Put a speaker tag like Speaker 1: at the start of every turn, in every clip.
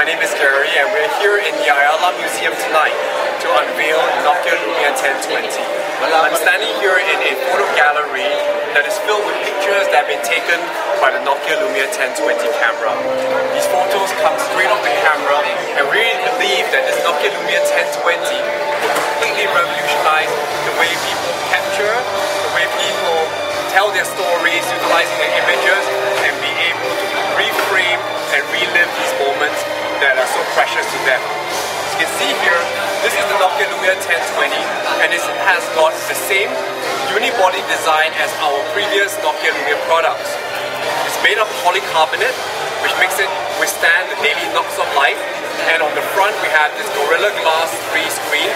Speaker 1: name is Gary and we're here in the Ayala Museum tonight to unveil Nokia Lumia 1020. I'm standing here in a photo gallery that is filled with pictures that have been taken by the Nokia Lumia 1020 camera. These photos come straight off the camera and we really believe that this Nokia Lumia 1020 will completely revolutionize the way people capture, the way people tell their stories utilizing the images and be able to reframe and relive these moments that are so precious to them. As you can see here, this is the Nokia Lumia 1020 and it has got the same unibody design as our previous Nokia Lumia products. It's made of polycarbonate, which makes it withstand the daily knocks of life. And on the front we have this Gorilla Glass 3 screen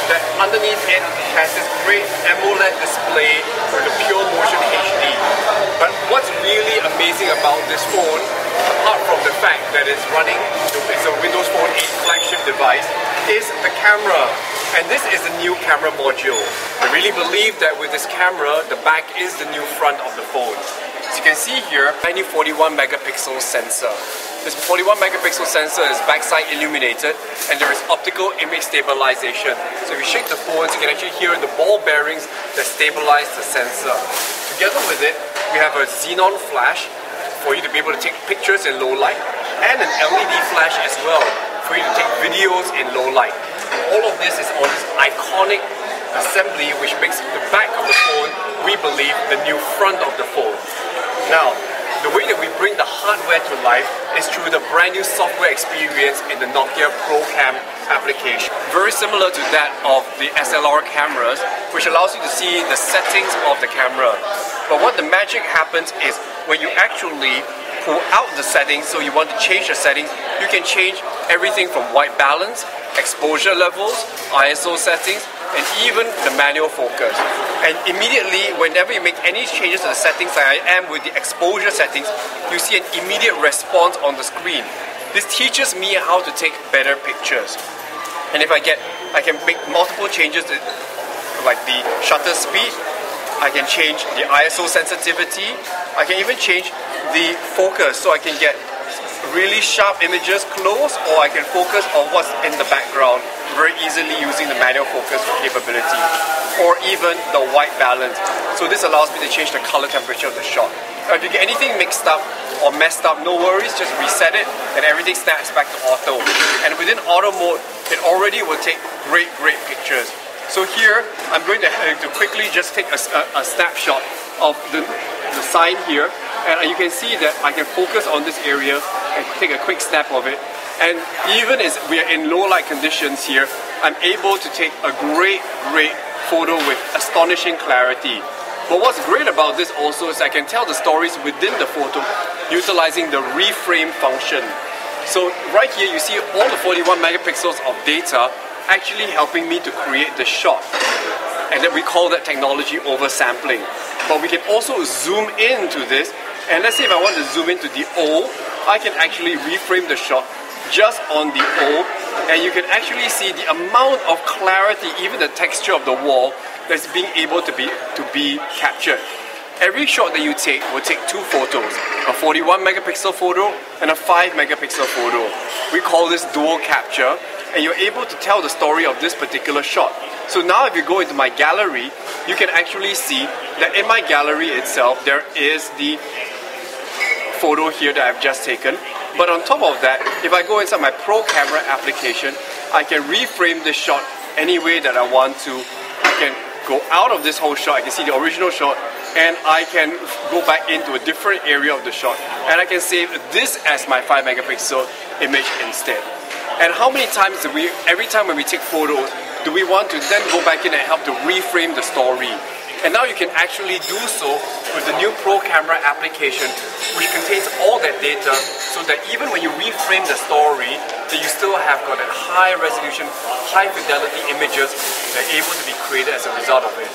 Speaker 1: that underneath it has this great AMOLED display with a pure motion HD. But what's really amazing about this phone, apart from the fact that it's a Windows Phone 8 flagship device, is the camera. And this is a new camera module. I really believe that with this camera, the back is the new front of the phone. As you can see here, 41 megapixel sensor. This 41 megapixel sensor is backside illuminated and there is optical image stabilization. So if you shake the phone, you can actually hear the ball bearings that stabilize the sensor. Together with it, we have a xenon flash for you to be able to take pictures in low light and an LED flash as well for you to take videos in low light. All of this is on this iconic assembly which makes the back of the phone, we believe, the new front of the phone. Now, the way that we bring the hardware to life is through the brand new software experience in the Nokia ProCam application. Very similar to that of the SLR cameras, which allows you to see the settings of the camera. But what the magic happens is when you actually pull out the settings, so you want to change the settings, you can change everything from white balance, exposure levels, ISO settings, and even the manual focus. And immediately, whenever you make any changes to the settings, like I am with the exposure settings, you see an immediate response on the screen. This teaches me how to take better pictures. And if I can make multiple changes like the shutter speed, I can change the ISO sensitivity, I can even change the focus so I can get really sharp images close, or I can focus on what's in the background very easily using the manual focus capability, or even the white balance. So this allows me to change the color temperature of the shot. Now, if you get anything mixed up or messed up, no worries, just reset it and everything snaps back to auto. And within auto mode, it already will take great pictures. So here, I'm going to quickly just take a snapshot of the sign here, and you can see that I can focus on this area and take a quick snap of it. And even as we are in low light conditions here, I'm able to take a great photo with astonishing clarity. But what's great about this also is I can tell the stories within the photo utilizing the reframe function. So right here you see all the 41 megapixels of data actually helping me to create the shot. And then we call that technology oversampling. But we can also zoom into this, and let's say if I want to zoom into the O, I can actually reframe the shot just on the O, and you can actually see the amount of clarity, even the texture of the wall, that's being able to be captured. Every shot that you take will take two photos, a 41 megapixel photo and a 5 megapixel photo. We call this dual capture, and you're able to tell the story of this particular shot. So now if you go into my gallery, you can actually see that in my gallery itself there is the photo here that I've just taken. But on top of that, if I go inside my Pro Camera application, I can reframe this shot any way that I want to. I can go out of this whole shot, I can see the original shot, and I can go back into a different area of the shot, and I can save this as my 5 megapixel image instead. And how many times every time when we take photos, do we want to then go back in and help to reframe the story? And now you can actually do so with the new Pro Camera application, which contains all that data, so that even when you reframe the story, that you still have got that high resolution, high fidelity images that are able to be created as a result of it.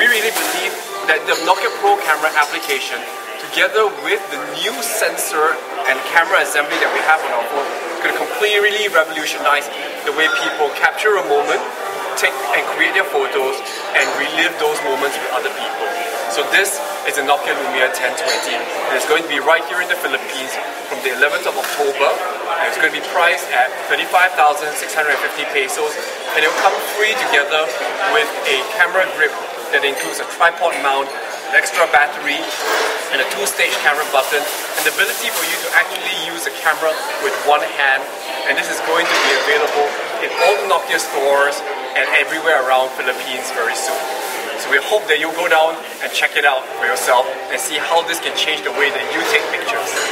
Speaker 1: We really believe that the Nokia Pro Camera application, together with the new sensor and camera assembly that we have on our phone, is going to completely revolutionize the way people capture a moment, take and create their photos, and relive those moments with other people. So this is the Nokia Lumia 1020, and it's going to be right here in the Philippines from the 11th of October And it's going to be priced at 35,650 pesos, and it will come free together with a camera grip that includes a tripod mount, an extra battery, and a 2-stage camera button, and the ability for you to actually use the camera with one hand. And this is going to be available in all the Nokia stores and everywhere around Philippines very soon. So we hope that you'll go down and check it out for yourself and see how this can change the way that you take pictures.